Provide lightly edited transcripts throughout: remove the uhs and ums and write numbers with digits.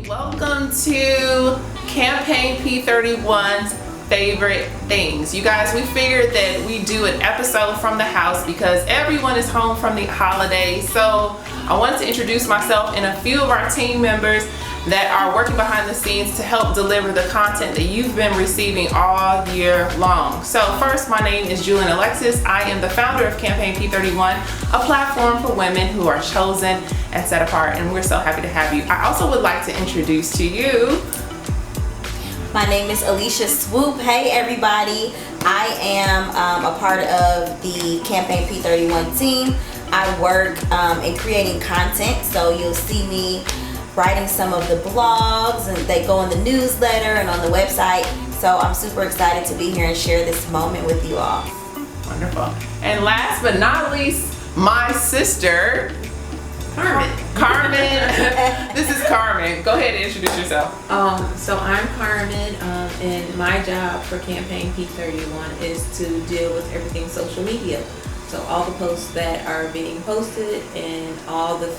Welcome to Campaign P31's favorite things. You guys, we figured that we do an episode from the house because everyone is home from the holidays. So I wanted to introduce myself and a few of our team members that are working behind the scenes to help deliver the content that you've been receiving all year long. So first, my name is Julian Alexis. I am the founder of Campaign P31, a platform for women who are chosen and set apart, and we're so happy to have you. I also would like to introduce to you. My name is Alicia Swoop. Hey everybody, I am a part of the Campaign P31 team. I work in creating content, so you'll see me writing some of the blogs, and they go in the newsletter and on the website. So I'm super excited to be here and share this moment with you all. Wonderful. And last but not least, my sister, Carmen. This is Carmen. Go ahead and introduce yourself. So I'm Carmen, and my job for Campaign P31 is to deal with everything social media. So all the posts that are being posted and all the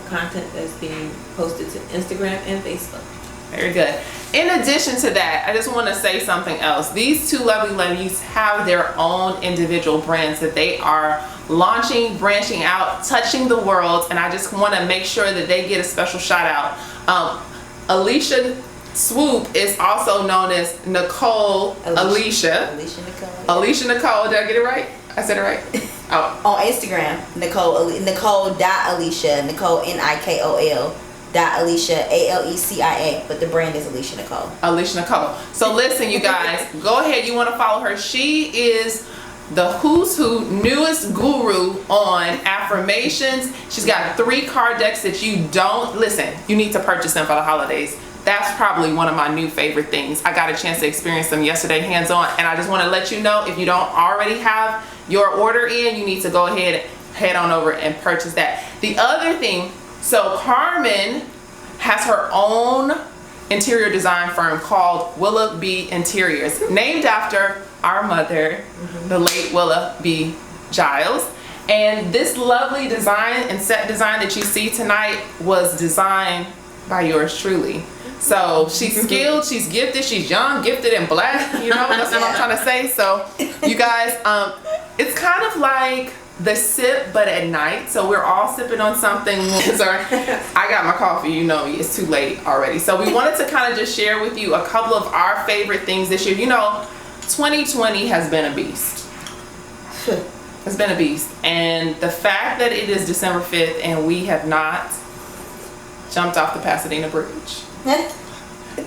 content that's being posted to Instagram and Facebook. Very good. In addition to that, I just want to say something else. These two lovely ladies have their own individual brands that they are launching, branching out, touching the world, and I just want to make sure that they get a special shout out. Alicia Swoop is also known as Nicole Alicia. Alicia Nicole, did I get it right? I said it right? Oh. On Instagram, Nicole.Alicia, Nicole Nikol. Alicia, Alicia, but the brand is Alicia Nicole. Alicia Nicole. So listen, you guys, go ahead. You want to follow her. She is the who's who newest guru on affirmations. She's got 3 card decks that you don't listen. You need to purchase them for the holidays. That's probably one of my new favorite things. I got a chance to experience them yesterday hands-on, and I just want to let you know, if you don't already have your order in, you need to go ahead, head on over and purchase that. The other thing, so Carmen has her own interior design firm called Willow B Interiors, named after our mother, the late Willow B Giles. And this lovely design and set design that you see tonight was designed by yours truly. So she's skilled, she's gifted, she's young, gifted, and black. You know, that's what I'm trying to say. So you guys, it's kind of like the sip, but at night. So we're all sipping on something. Sorry, I got my coffee. You know me, it's too late already. So we wanted to kind of just share with you a couple of our favorite things this year. You know, 2020 has been a beast. It's been a beast. And the fact that it is December 5th and we have not jumped off the Pasadena Bridge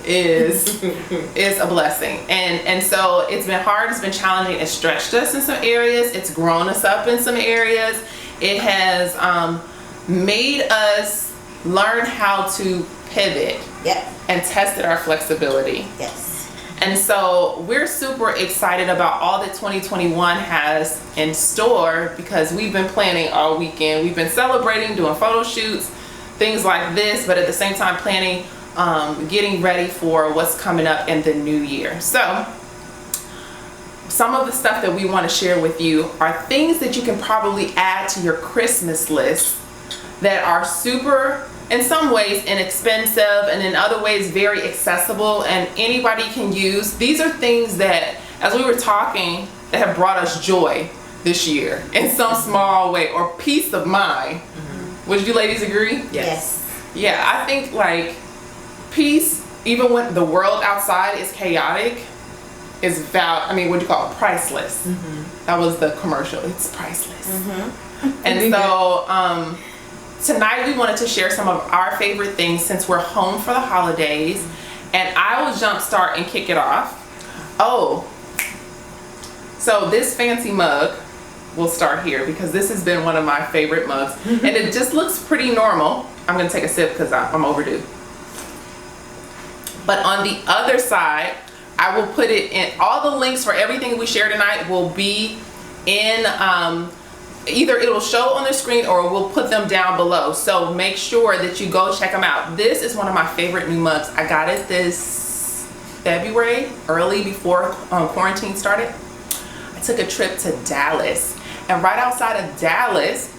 is a blessing. And so it's been hard, it's been challenging, it's stretched us in some areas, it's grown us up in some areas, it has made us learn how to pivot and tested our flexibility. And so we're super excited about all that 2021 has in store, because we've been planning all weekend. We've been celebrating, doing photo shoots, things like this, but at the same time planning, getting ready for what's coming up in the new year. So some of the stuff that we want to share with you are things that you can probably add to your Christmas list that are super, in some ways, inexpensive, and in other ways very accessible and anybody can use. These are things that, as we were talking, that have brought us joy this year in some small way, or peace of mind. Would you ladies agree? Yes. Yeah, I think like peace, even when the world outside is chaotic, is what do you call it? Priceless. That was the commercial. It's priceless. And so tonight we wanted to share some of our favorite things since we're home for the holidays, and I will jumpstart and kick it off. So this fancy mug, we'll start here because this has been one of my favorite mugs, and it just looks pretty normal. I'm gonna take a sip because I'm overdue. But on the other side, I will put it in, all the links for everything we share tonight will be in, either it'll show on the screen or we'll put them down below. So make sure that you go check them out. This is one of my favorite new mugs. I got it this February, early before quarantine started. I took a trip to Dallas, and right outside of Dallas,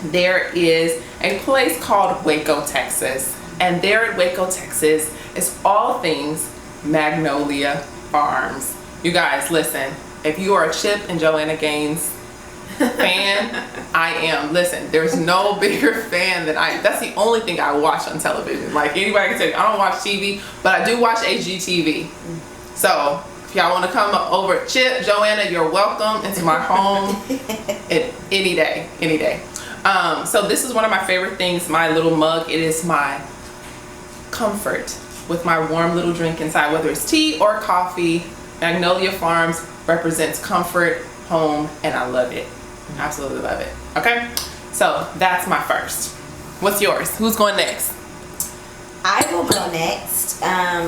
there is a place called Waco, Texas. And there at Waco, Texas is all things Magnolia Farms. You guys, listen, if you are a Chip and Joanna Gaines fan, I am. Listen, there's no bigger fan than I. That's the only thing I watch on television. Like anybody can tell you, I don't watch TV, but I do watch HGTV. So if y'all want to come over, Chip, Joanna, you're welcome into my home any day, any day. So this is one of my favorite things, my little mug. It is my comfort with my warm little drink inside, whether it's tea or coffee. Magnolia Farms represents comfort, home, and I love it. Absolutely love it. Okay, so that's my first. What's yours? Who's going next? I will go next.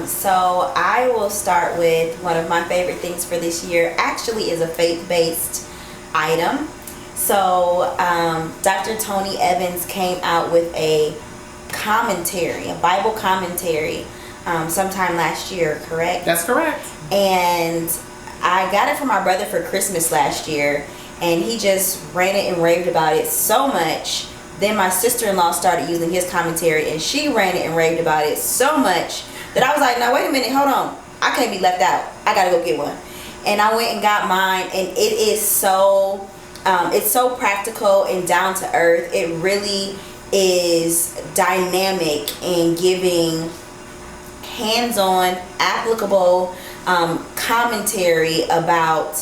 So I will start with one of my favorite things for this year. Actually is a faith-based item. So Dr. Tony Evans came out with a commentary, a Bible commentary, sometime last year, correct? That's correct. And I got it for my brother for Christmas last year, and he just ran it and raved about it so much. Then my sister-in-law started using his commentary, and she ran it and raved about it so much that I was like, now wait a minute, hold on, I can't be left out, I gotta go get one. And I went and got mine, and it is so it's so practical and down to earth. It really is dynamic in giving hands-on, applicable commentary about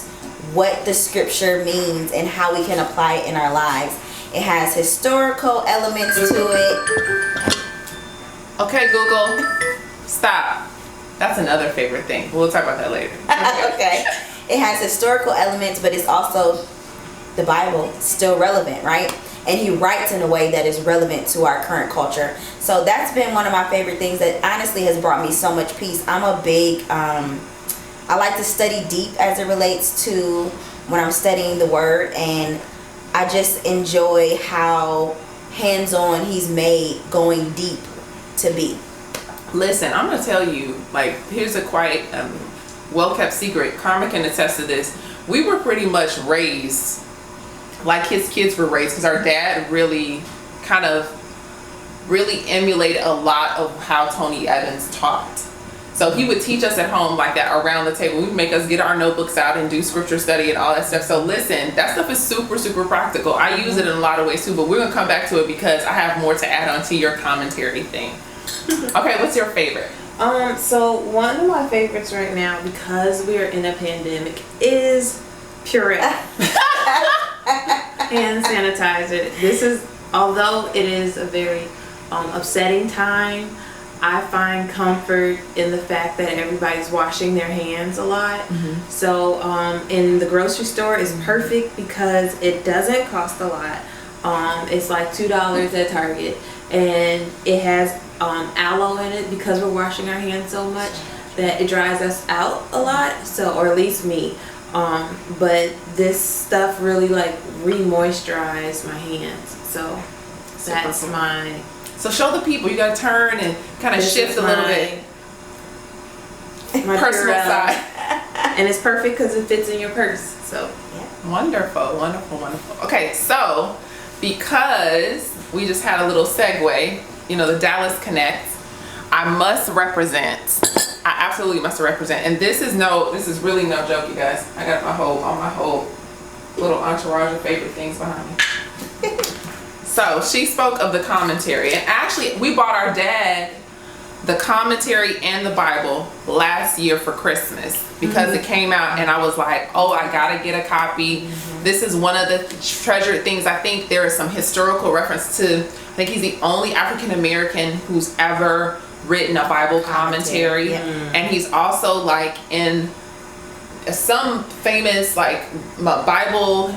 what the scripture means and how we can apply it in our lives. It has historical elements to it. Okay, Google, stop. That's another favorite thing. We'll talk about that later. Okay. It has historical elements, but it's also the Bible, still relevant, right? And he writes in a way that is relevant to our current culture. So that's been one of my favorite things that honestly has brought me so much peace. I'm a big, I like to study deep as it relates to when I'm studying the word, and I just enjoy how hands-on he's made going deep to be. Listen, I'm gonna tell you, like, here's a quite well-kept secret. Karma can attest to this. We were pretty much raised like his kids were raised, because our dad really emulated a lot of how Tony Evans taught. So he would teach us at home like that around the table. He'd make us get our notebooks out and do scripture study and all that stuff. So listen, that stuff is super, super practical. I use it in a lot of ways too, but we're gonna come back to it because I have more to add on to your commentary thing. Okay, what's your favorite? So one of my favorites right now, because we are in a pandemic, is Purell. Hand sanitizer. This is, although it is a very upsetting time, I find comfort in the fact that everybody's washing their hands a lot. So in the grocery store is perfect because it doesn't cost a lot. It's like $2 at Target, and it has aloe in it because we're washing our hands so much that it dries us out a lot. So, or at least me. But this stuff really like re-moisturize my hands. So that's my. So show the people. You gotta turn and kind of shift a little bit. My personal side. And it's perfect because it fits in your purse. So yeah. Wonderful, wonderful, wonderful. Okay, so because we just had a little segue, you know, the Dallas Connect, I must represent. I absolutely must represent. And this is really no joke, you guys. I got my whole little entourage of favorite things behind me. So she spoke of the commentary, and actually we bought our dad the commentary and the Bible last year for Christmas because it came out, and I was like, oh, I gotta get a copy. This is one of the treasured things. I think there is some historical reference to, I think he's the only African American who's ever written a Bible commentary, and he's also like in some famous like Bible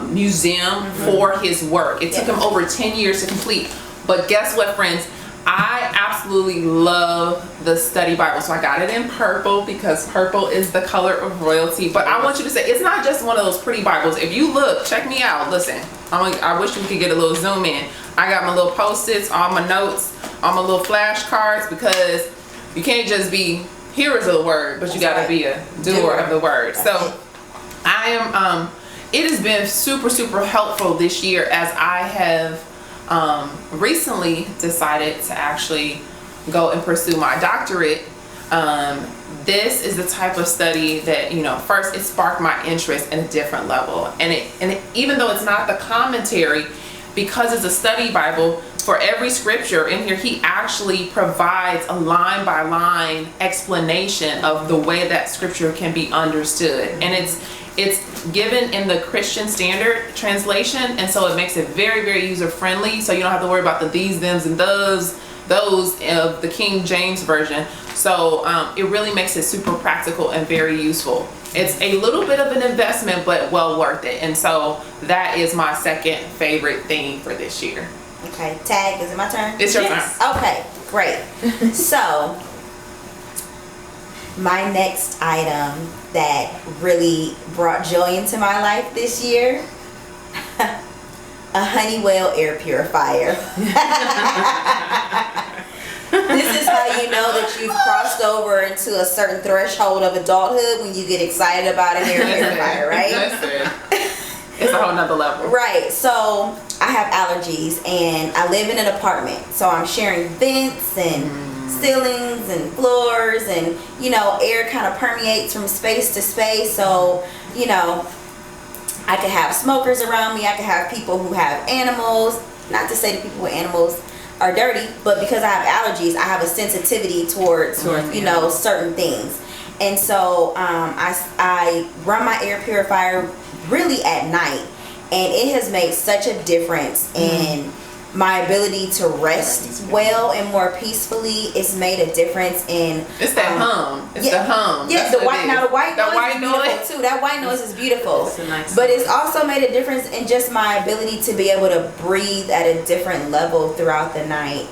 museum for his work. It took him over 10 years to complete. But guess what, friends? I absolutely love the study Bible. So I got it in purple because purple is the color of royalty. But I want you to say, it's not just one of those pretty Bibles. If you look, check me out. Listen, I wish we could get a little zoom in. I got my little Post-its, all my notes, all my little flashcards, because you can't just be hearers of the word, but you gotta be a doer of the word. So I am, it has been super, super helpful this year as I have recently decided to actually go and pursue my doctorate. This is the type of study that, you know, first it sparked my interest in a different level, and even though it's not the commentary, because it's a study Bible, for every scripture in here he actually provides a line by line explanation of the way that scripture can be understood, and it's given in the Christian Standard Translation, and so it makes it very, very user friendly, so you don't have to worry about the these, thems, and those of the King James Version. So it really makes it super practical and very useful. It's a little bit of an investment, but well worth it. And so that is my second favorite theme for this year. Okay, tag, is it my turn? It's your turn. Okay, great. So my next item that really brought joy into my life this year, a Honeywell air purifier. This is how you know that you've crossed over into a certain threshold of adulthood, when you get excited about an air purifier, right? It's a whole nother level. Right. So I have allergies and I live in an apartment, so I'm sharing vents and ceilings and floors, and you know, air kind of permeates from space to space. So, you know, I could have smokers around me, I could have people who have animals. Not to say that people with animals are dirty, but because I have allergies, I have a sensitivity towards you know, certain things. And so I run my air purifier really at night, and it has made such a difference in my ability to rest well and more peacefully. It's made a difference in it's that hum. It's the hum. Yeah, the white noise too. That white noise is beautiful. It's a nice but it's also made a difference in just my ability to be able to breathe at a different level throughout the night,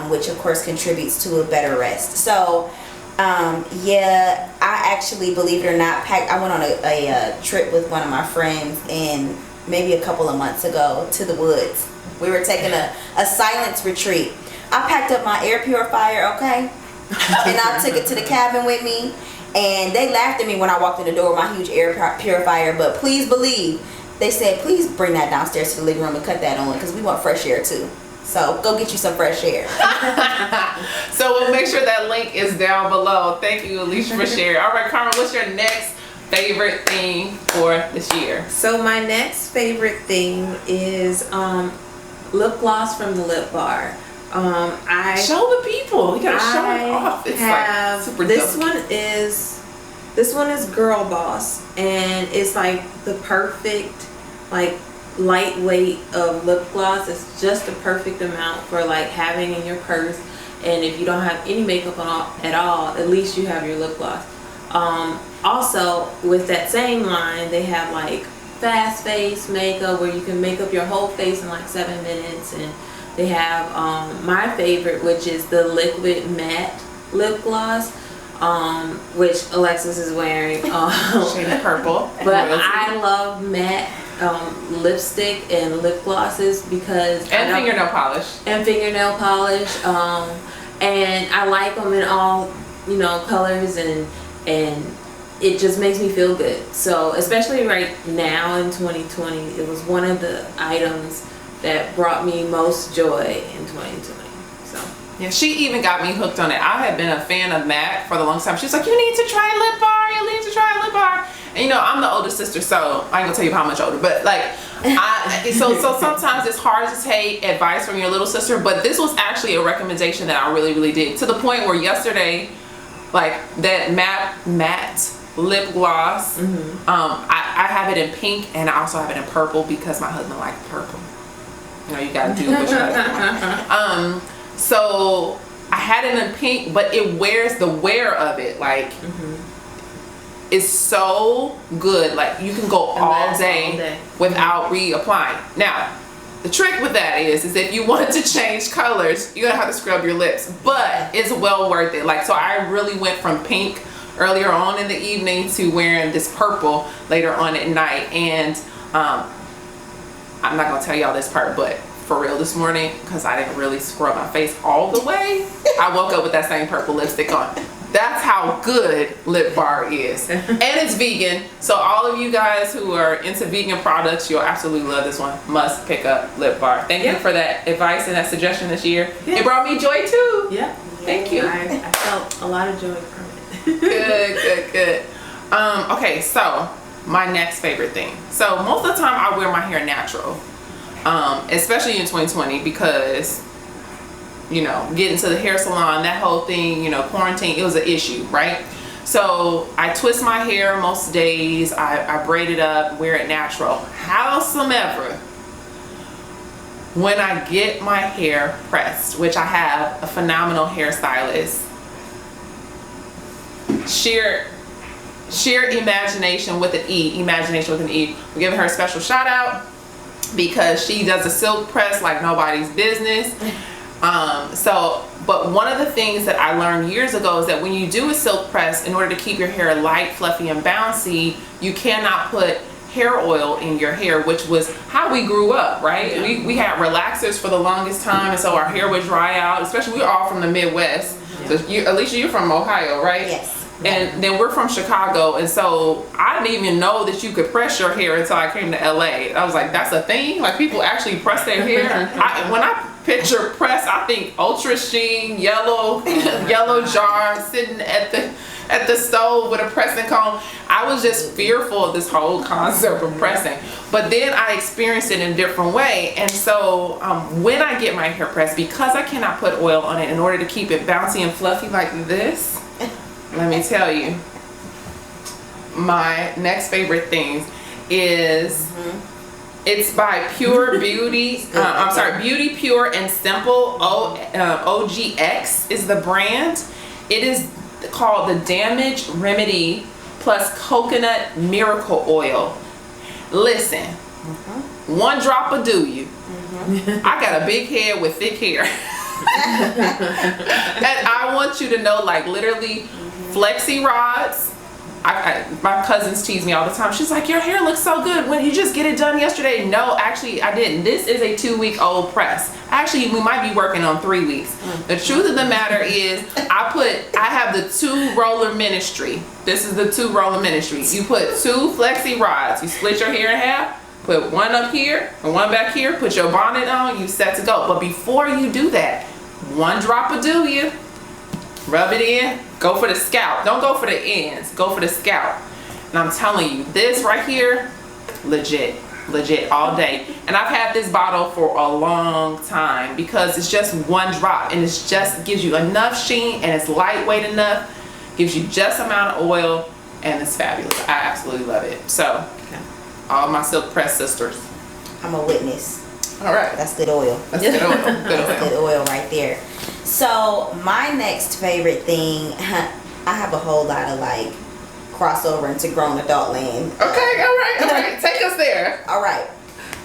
which of course contributes to a better rest. So yeah, I actually, believe it or not, I went on a trip with one of my friends, and maybe a couple of months ago, to the woods. We were taking a silence retreat. I packed up my air purifier, okay? And I took it to the cabin with me, and they laughed at me when I walked in the door with my huge air purifier, but please believe, they said, please bring that downstairs to the living room and cut that on, because we want fresh air too. So go get you some fresh air. So we'll make sure that link is down below. Thank you, Alicia, for sharing. All right, Carmen, what's your next favorite thing for this year? So my next favorite thing is lip gloss from the Lip Bar. I show the people. You gotta show it off. It's like super this dope. This one is Girl Boss, and it's like the perfect, like, lightweight of lip gloss. It's just the perfect amount for like having in your purse, and if you don't have any makeup on at all, at least you have your lip gloss. Also, with that same line, they have like fast face makeup where you can make up your whole face in like 7 minutes, and they have my favorite, which is the liquid matte lip gloss, which Alexis is wearing. Shade of purple. But I love matte lipstick and lip glosses because fingernail polish and I like them in all, you know, colors, and it just makes me feel good. So especially right now in 2020, it was one of the items that brought me most joy in 2020. So yeah, she even got me hooked on it. I had been a fan of MAC for the longest time. She's like, you need to try Lip Bar, you need to try Lip Bar. And I'm the older sister, so I ain't gonna tell you how much older, but like, so sometimes it's hard to take advice from your little sister, but this was actually a recommendation that I really, really did, to the point where yesterday, like that matte lip gloss, I have it in pink and I also have it in purple because my husband likes purple. You gotta do what you gotta do. So I had it in pink, but the wear of it, like, is so good. Like, you can go all day without reapplying. Now, the trick with that is if you want to change colors, you're gonna have to scrub your lips, but it's well worth it. Like, so I really went from pink earlier on in the evening to wearing this purple later on at night. And I'm not gonna tell y'all this part, but for real this morning, because I didn't really scrub my face all the way, I woke up with that same purple lipstick on. That's how good Lip Bar is. And it's vegan, so all of you guys who are into vegan products, you'll absolutely love this one. Must pick up Lip Bar. Thank you for that advice and that suggestion this year. It brought me joy too. Yeah. Thank you. I felt a lot of joy from it. Good. Okay, so my next favorite thing. So most of the time I wear my hair natural, especially in 2020, because getting to the hair salon, that whole thing, quarantine, it was an issue, right? So I twist my hair most days, I braid it up, wear it natural. Howsoever, when I get my hair pressed, which I have a phenomenal hairstylist, sheer imagination with an E, we're giving her a special shout out because she does a silk press like nobody's business. But one of the things that I learned years ago is that when you do a silk press, in order to keep your hair light, fluffy, and bouncy, you cannot put hair oil in your hair, which was how we grew up, right? Yeah. We had relaxers for the longest time, and so our hair would dry out, especially we're all from the Midwest. Yeah. So Alicia, you're from Ohio, right? Yes. And then we're from Chicago, and so I didn't even know that you could press your hair until I came to LA. I was like, that's a thing? Like, people actually press their hair? When I picture press, I think ultra sheen, yellow jar sitting at the stove with a pressing comb. I was just fearful of this whole concept of pressing. But then I experienced it in a different way. And so when I get my hair pressed, because I cannot put oil on it in order to keep it bouncy and fluffy like this, let me tell you, my next favorite thing is it's by Pure Beauty. Beauty Pure and Simple. OGX is the brand. It is called the Damage Remedy plus Coconut Miracle Oil. Listen, one drop will do you. I got a big head with thick hair. And I want you to know, like, literally, flexi rods. My cousins tease me all the time. She's like, your hair looks so good. When you just get it done yesterday? No, actually I didn't. This is a 2-week-old press. Actually, we might be working on 3 weeks. The truth of the matter is, I have the 2-roller ministry. This is the 2-roller ministry. You put 2 flexi rods. You split your hair in half. Put one up here and one back here. Put your bonnet on. You set to go. But before you do that, one drop will do you. Rub it in. Go for the scalp. Don't go for the ends. Go for the scalp. And I'm telling you, this right here, legit all day. And I've had this bottle for a long time because it's just one drop, and it just gives you enough sheen, and it's lightweight enough, gives you just amount of oil, and it's fabulous. I absolutely love it. So, all my silk press sisters, I'm a witness. All right, that's good oil. That's good oil. That's good oil right there. So my next favorite thing, I have a whole lot of like crossover into grown adult land. Okay, all right. Take us there. All right.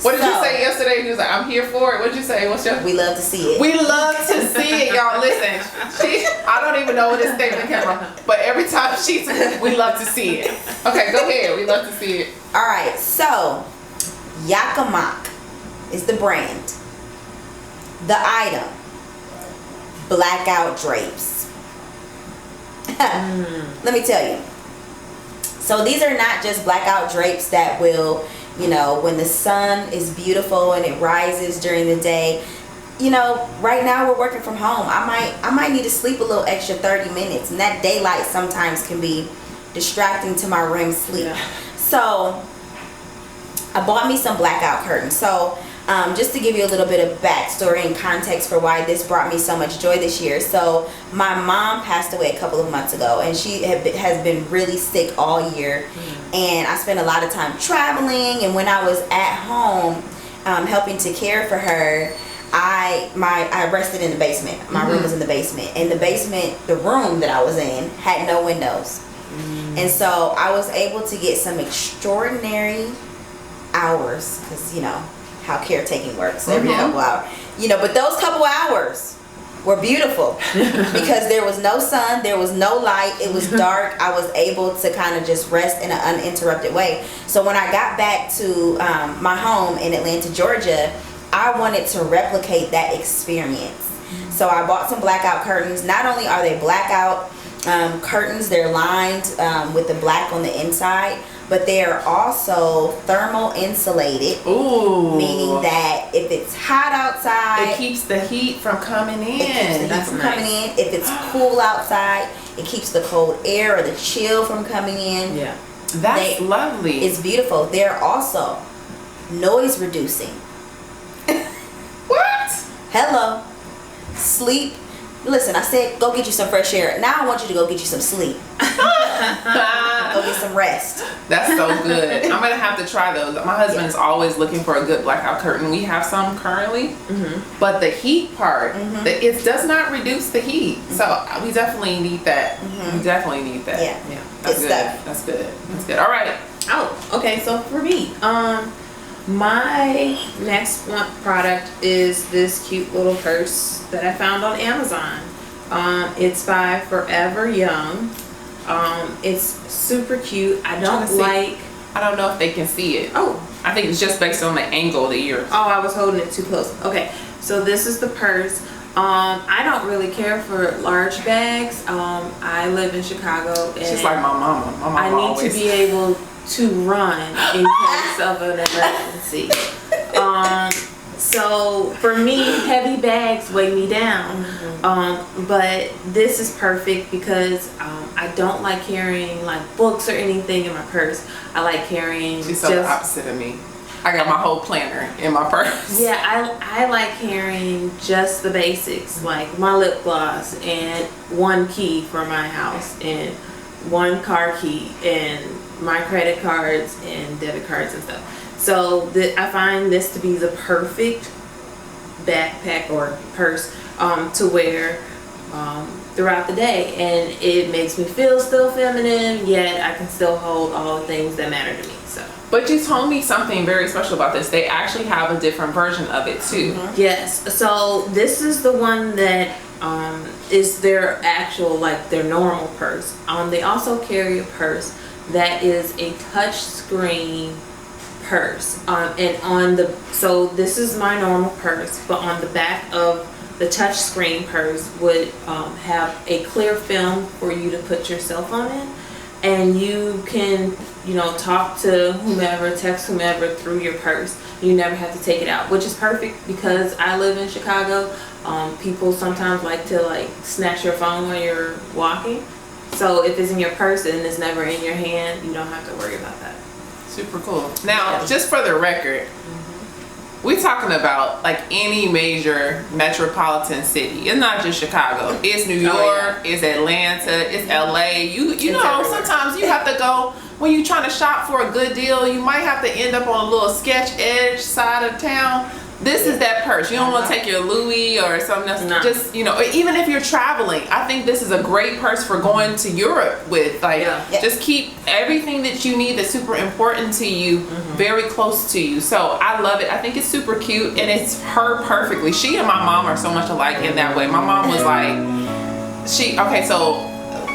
What did you say yesterday? You was like, I'm here for it. What did you say? We love to see it. We love to see it, y'all. Listen, I don't even know where this statement came from, but every time she says, we love to see it. Okay, go ahead. We love to see it. All right. So, Yakima is the brand. The item, blackout drapes. Let me tell you. So these are not just blackout drapes that will, when the sun is beautiful and it rises during the day. Right now we're working from home. I might need to sleep a little extra 30 minutes, and that daylight sometimes can be distracting to my REM sleep. Yeah. So I bought me some blackout curtains. So just to give you a little bit of backstory and context for why this brought me so much joy this year. So my mom passed away a couple of months ago, and she has been really sick all year. And I spent a lot of time traveling, and when I was at home helping to care for her, I rested in the basement. My room was in the basement. And the basement, the room that I was in, had no windows. And so I was able to get some extraordinary hours, because you know how caretaking works, every couple hours, you know, but those couple hours were beautiful because there was no sun, there was no light, it was dark. I was able to kind of just rest in an uninterrupted way. So when I got back to my home in Atlanta, Georgia, I wanted to replicate that experience. So I bought some blackout curtains. Not only are they blackout curtains, they're lined with the black on the inside, but they are also thermal insulated. Ooh. Meaning that if it's hot outside, it keeps the heat from coming in. It keeps the heat from coming in. If it's cool outside, it keeps the cold air or the chill from coming in. Yeah. That's lovely. It's beautiful. They're also noise reducing. What? Hello. Sleep. Listen, I said go get you some fresh air. Now I want you to go get you some sleep. Go get some rest. That's so good. I'm gonna have to try those. My husband is always looking for a good blackout curtain. We have some currently, but the heat part, it does not reduce the heat. So we definitely need that. We definitely need that. Yeah. That's Good good. stuff. That's good. That's good. All right. Oh, okay. So for me, my next one product is this cute little purse that I found on Amazon. It's by Forever Young. It's super cute. I don't know if they can see it. Oh, I think it's just based on the angle that you're. Oh, I was holding it too close. Okay, so this is the purse. I don't really care for large bags. I live in Chicago, and She's like my mama. My mama I need always. to be able to run in case of an emergency. So for me, heavy bags weigh me down. But this is perfect because I don't like carrying like books or anything in my purse. I like carrying. She's so the opposite of me. I got my whole planner in my purse. Yeah, I like carrying just the basics, like my lip gloss and one key for my house and one car key and my credit cards and debit cards and stuff. So I find this to be the perfect backpack or purse to wear throughout the day, and it makes me feel still feminine, yet I can still hold all the things that matter to me. So. But you told me something very special about this. They actually have a different version of it too. Yes. So this is the one that is their actual, like their normal purse. They also carry a purse that is a touch screen purse. So this is my normal purse, but on the back of the touch screen purse would have a clear film for you to put your cell phone in, and you can, talk to whomever, text whomever through your purse. You never have to take it out, which is perfect because I live in Chicago. People sometimes like to snatch your phone when you're walking. So if it's in your purse and it's never in your hand, you don't have to worry about that. Super cool. Now, just for the record, we're talking about any major metropolitan city. It's not just Chicago. It's New York, it's Atlanta, it's LA. You know, everywhere. sometimes you have to go, when you're trying to shop for a good deal, you might have to end up on a little sketch edge side of town. This is that purse. You don't want to take your Louis or something else. No. Just, or even if you're traveling, I think this is a great purse for going to Europe with. Just keep everything that you need that's super important to you very close to you. So I love it. I think it's super cute, and it's her perfectly. She and my mom are so much alike in that way. My mom was so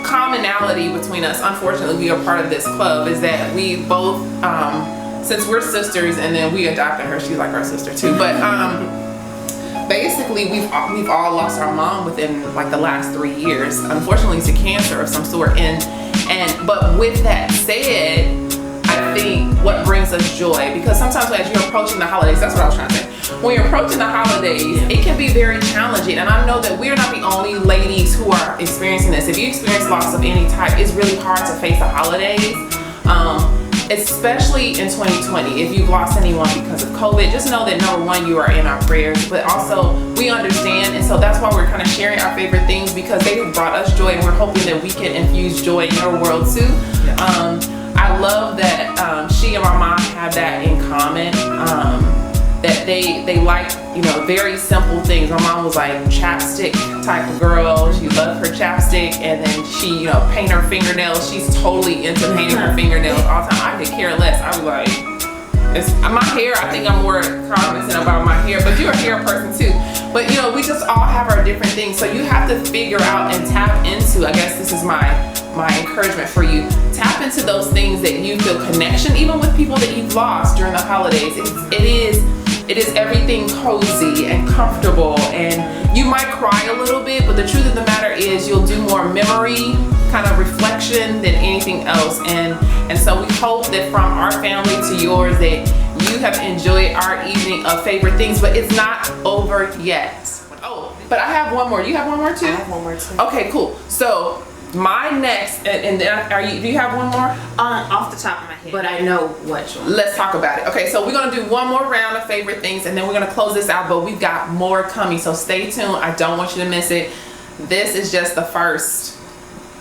commonality between us, unfortunately we are part of this club, is that we both since we're sisters, and then we adopted her, she's like our sister too, but basically we've all lost our mom within the last 3 years, unfortunately to cancer of some sort, but with that said, I I think what brings us joy, because sometimes as you're approaching the holidays, that's what I was trying to say. When you're approaching the holidays, it can be very challenging, and I know that we're not the only ladies who are experiencing this. If you experience loss of any type, it's really hard to face the holidays, especially in 2020. If you've lost anyone because of COVID, just know that number one, you are in our prayers, but also we understand, and so that's why we're kind of sharing our favorite things, because they have brought us joy, and we're hoping that we can infuse joy in your world too. I love that she and my mom have that in common. That they like, you know, very simple things. My mom was like chapstick type of girl. She loved her chapstick, and then she, you know, paint her fingernails. She's totally into painting her fingernails all the time. I could care less. I was like, it's my hair. I think I'm more cognizant about my hair, but you're a hair person too. But you know, we just all have our different things. So you have to figure out and tap into, I guess this is my encouragement for you, tap into those things that you feel connection, even with people that you've lost during the holidays. It is everything cozy and comfortable, and you might cry a little bit, but the truth of the matter is you'll do more memory kind of reflection than anything else. And so we hope that from our family to yours that you have enjoyed our evening of favorite things, but it's not over yet. Oh, but I have one more. You have one more too? I have one more too. Okay, cool. So my next, and then do you have one more? Off the top of my head, but I know which one. Let's talk about it. Okay, so we're gonna do one more round of favorite things, and then we're gonna close this out, but we've got more coming, so stay tuned. I don't want you to miss it. This is just the first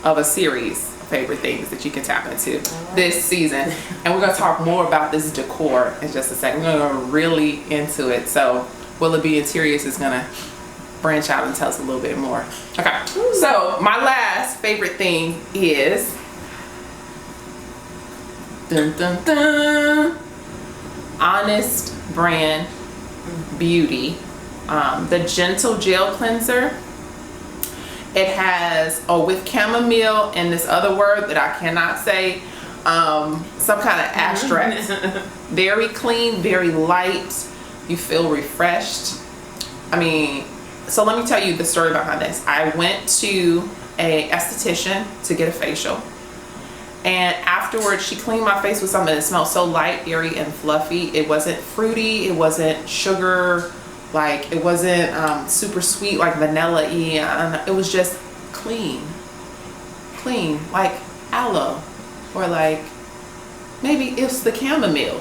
of a series of favorite things that you can tap into this season. And we're gonna talk more about this decor in just a second. We're gonna go really into it. So Willow B Interiors is gonna branch out and tell us a little bit more. Okay, so my last favorite thing is dun, dun, dun, Honest Brand Beauty, the Gentle Gel Cleanser. It has with chamomile and this other word that I cannot say, some kind of extract. Very clean, very light. You feel refreshed. I mean, so let me tell you the story behind this. I went to a esthetician to get a facial, and afterwards she cleaned my face with something that smelled so light, airy, and fluffy. It wasn't fruity, it wasn't sugar, like it wasn't super sweet like vanilla-y. It was just clean, like aloe, or like maybe it's the chamomile.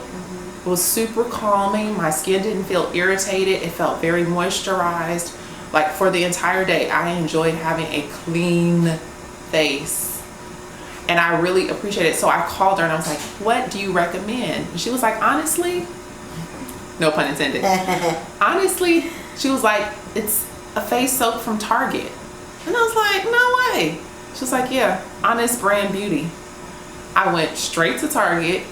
It was super calming. My skin didn't feel irritated. It felt very moisturized. Like for the entire day, I enjoyed having a clean face, and I really appreciate it. So I called her and I was like, what do you recommend? And she was like, honestly, no pun intended. Honestly, she was like, it's a face soap from Target. And I was like, no way. She was like, yeah, Honest Brand Beauty. I went straight to Target,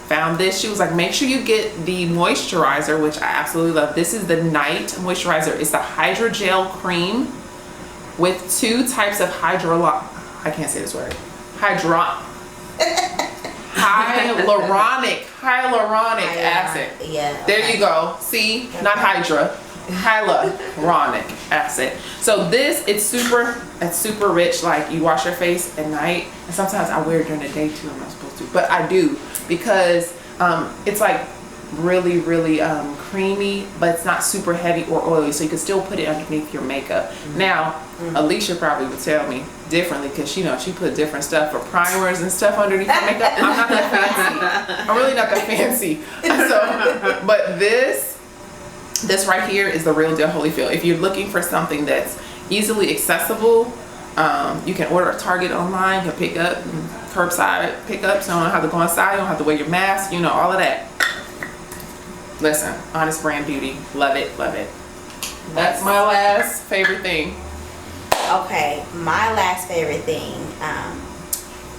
found this. She was like, make sure you get the moisturizer, which I absolutely love. This is the night moisturizer. It's the hydrogel cream with 2 types of I can't say this word. Hyaluronic acid. Yeah. There you go. See, not hydra. Hyaluronic acid. So this, it's super rich. Like you wash your face at night, and sometimes I wear it during the day too. I'm not supposed to, but I do, because it's like really creamy, but it's not super heavy or oily, so you can still put it underneath your makeup. Now Alicia probably would tell me differently, because you know she put different stuff for primers and stuff underneath her makeup. I'm not that fancy. I'm really not that fancy. So, but this right here is the real deal Holyfield. If you're looking for something that's easily accessible, you can order at Target online, you can pick up curbside pickups. You don't have to go inside, you don't have to wear your mask, you know, all of that. Listen, Honest Brand Beauty, love it. That's my last favorite thing. Okay, my last favorite thing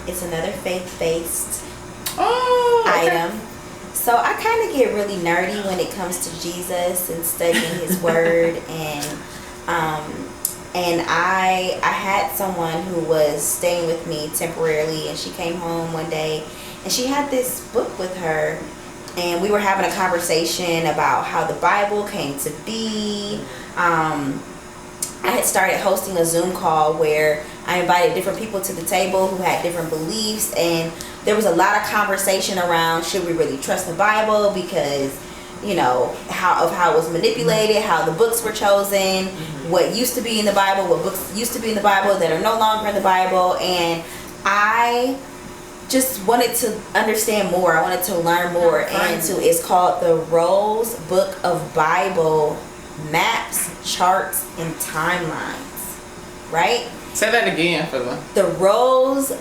is another faith-based item. So I kind of get really nerdy when it comes to Jesus and studying his word, and I had someone who was staying with me temporarily, and she came home one day and she had this book with her, and we were having a conversation about how the Bible came to be. I had started hosting a Zoom call where I invited different people to the table who had different beliefs, and there was a lot of conversation around, should we really trust the Bible, because you know how it was manipulated, how the books were chosen, what used to be in the Bible, what books used to be in the Bible that are no longer in the Bible. And I just wanted to understand more. I wanted to learn more. It's called the Rose Book of Bible Maps, Charts, and Timelines. Right? Say that again for them. The Rose,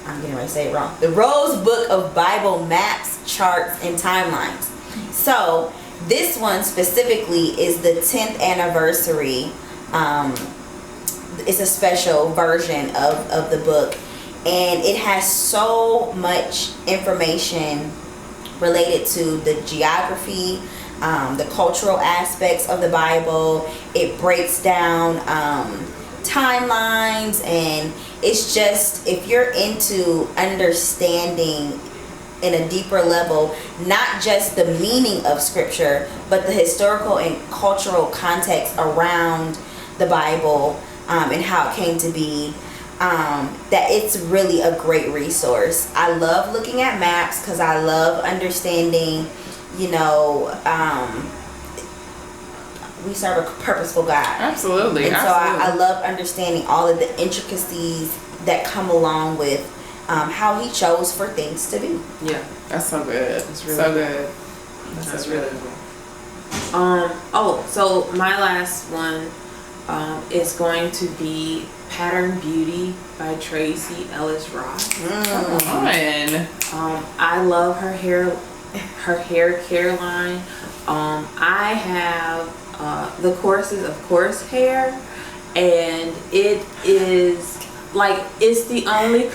I'm getting ready to say it wrong. The Rose Book of Bible Maps, Charts, and Timelines. So this one specifically is the 10th anniversary. It's a special version of the book, and it has so much information related to the geography, the cultural aspects of the Bible. It breaks down timelines, and it's just, if you're into understanding in a deeper level, not just the meaning of scripture, but the historical and cultural context around the Bible, and how it came to be, that it's really a great resource. I love looking at maps because I love understanding, you know, we serve a purposeful God. Absolutely. And absolutely. so I love understanding all of the intricacies that come along with how he chose for things to be. Yeah, That's so good. That's really so good. good. That's really cool. So my last one is going to be Pattern Beauty by Tracy Ellis Ross. Fun. I love her hair care line. I have the Courses of Course hair, and it is like, it's the only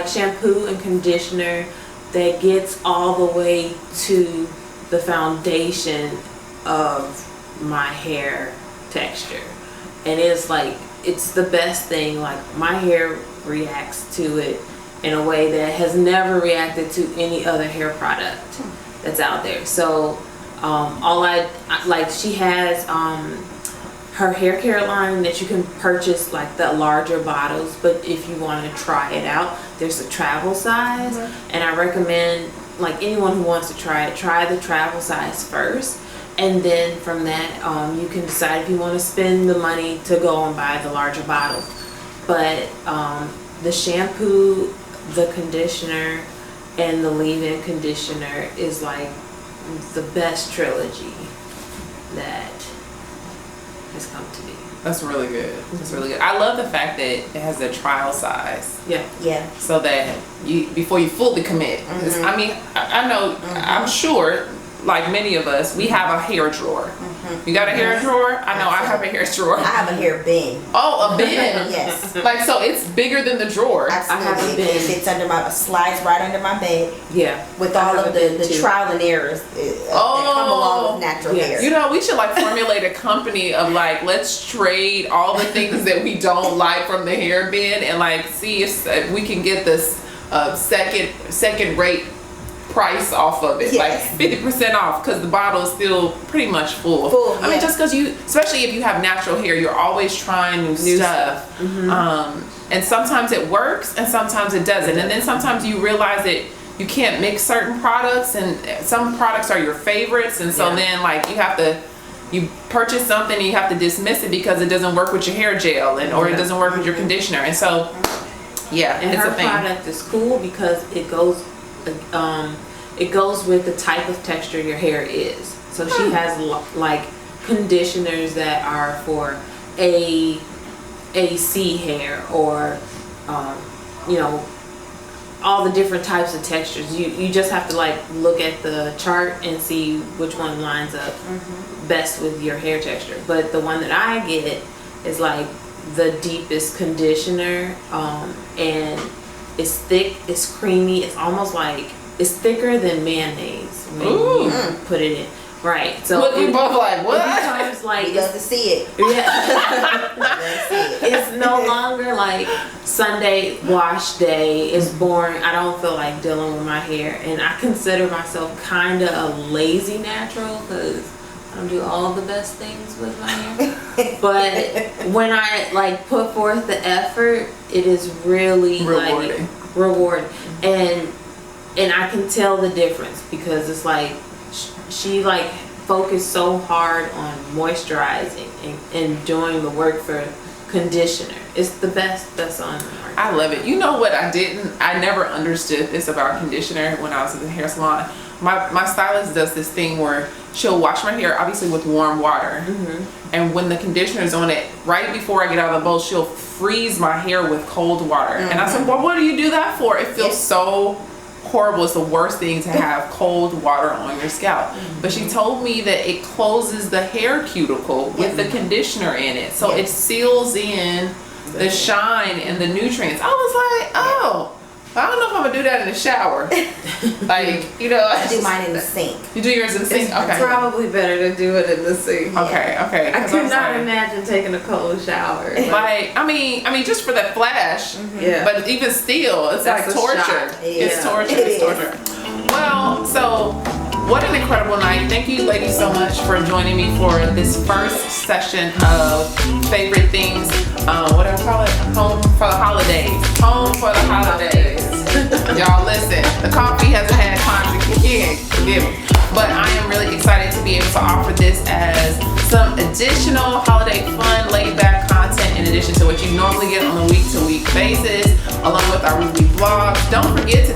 shampoo and conditioner that gets all the way to the foundation of my hair texture, and it's like, it's the best thing. Like, my hair reacts to it in a way that has never reacted to any other hair product that's out there. So she has her hair care line that you can purchase, like the larger bottles, but if you want to try it out, there's a travel size, and I recommend, like, anyone who wants to try the travel size first, and then from that you can decide if you want to spend the money to go and buy the larger bottles. But the shampoo, the conditioner, and the leave-in conditioner is like the best trilogy that has come to be. That's really good. That's really good. I love the fact that it has a trial size. Yeah. So that you, before you fully commit. I mean, I know, I'm sure, like many of us, we have a hair drawer. You got a hair drawer? I know I have a hair drawer. I have a hair bin. Oh, a bin. Yes. Like, so it's bigger than the drawer. Absolutely. I have a bin. It fits under slides right under my bed. Yeah. With all of the trial and errors that come along with natural hair. You know, we should like formulate a company of like, let's trade all the things that we don't like from the hair bin, and like see if we can get this second rate price off of it. Yes. Like 50% off, because the bottle is still pretty much full. I mean, just because you, especially if you have natural hair, you're always trying new stuff. And sometimes it works and sometimes it doesn't, and then sometimes you realize that you can't mix certain products, and some products are your favorites, and so then like you purchase something and you have to dismiss it because it doesn't work with your hair gel, and or it doesn't work with your conditioner, and so and it's her a thing. product is cool because it goes with the type of texture your hair is. So she has like conditioners that are for AC hair, or you know, all the different types of textures. You just have to like look at the chart and see which one lines up best with your hair texture. But the one that I get is like the deepest conditioner, and it's thick, it's creamy, it's almost like, it's thicker than mayonnaise when you put it in. Right. So we both like, what? It becomes like, We love to see it. it's no longer like Sunday wash day. It's boring. I don't feel like dealing with my hair, and I consider myself kind of a lazy natural, because I don't do all the best things with my hair. But when I like put forth the effort, it is really Rewarding. like rewarding. And I can tell the difference because it's like she like focused so hard on moisturizing and doing the work for conditioner. It's the best on the market. I love it. You know what I never understood this about conditioner when I was in the hair salon. My stylist does this thing where she'll wash my hair obviously with warm water. And when the conditioner is on it, right before I get out of the bowl, she'll freeze my hair with cold water. And I said, well, what do you do that for? It feels so horrible. It's the worst thing to have cold water on your scalp. But she told me that it closes the hair cuticle with the conditioner in it. So it seals in the shine and the nutrients. I was like, oh, I don't know if I'm gonna do that in the shower. Like, you know, I do mine in the sink. You do yours in the sink? It's Okay. probably better to do it in the sink. Okay. I 'Cause could was not like- imagine taking a cold shower. Like, I mean, just for the flash. Yeah. But even still, it's That's like a torture. shock. It's Yeah. torture. It It's is. torture. Well, so what an incredible night. Thank you, ladies, so much for joining me for this first session of Favorite Things. What do I call it? Home for the holidays. Home for the holidays. Y'all listen, the coffee hasn't had time to kick in. Forgive me. But I am really excited to be able to offer this as some additional holiday fun, laid back content in addition to what you normally get on a week-to-week basis, along with our weekly vlogs. Don't forget to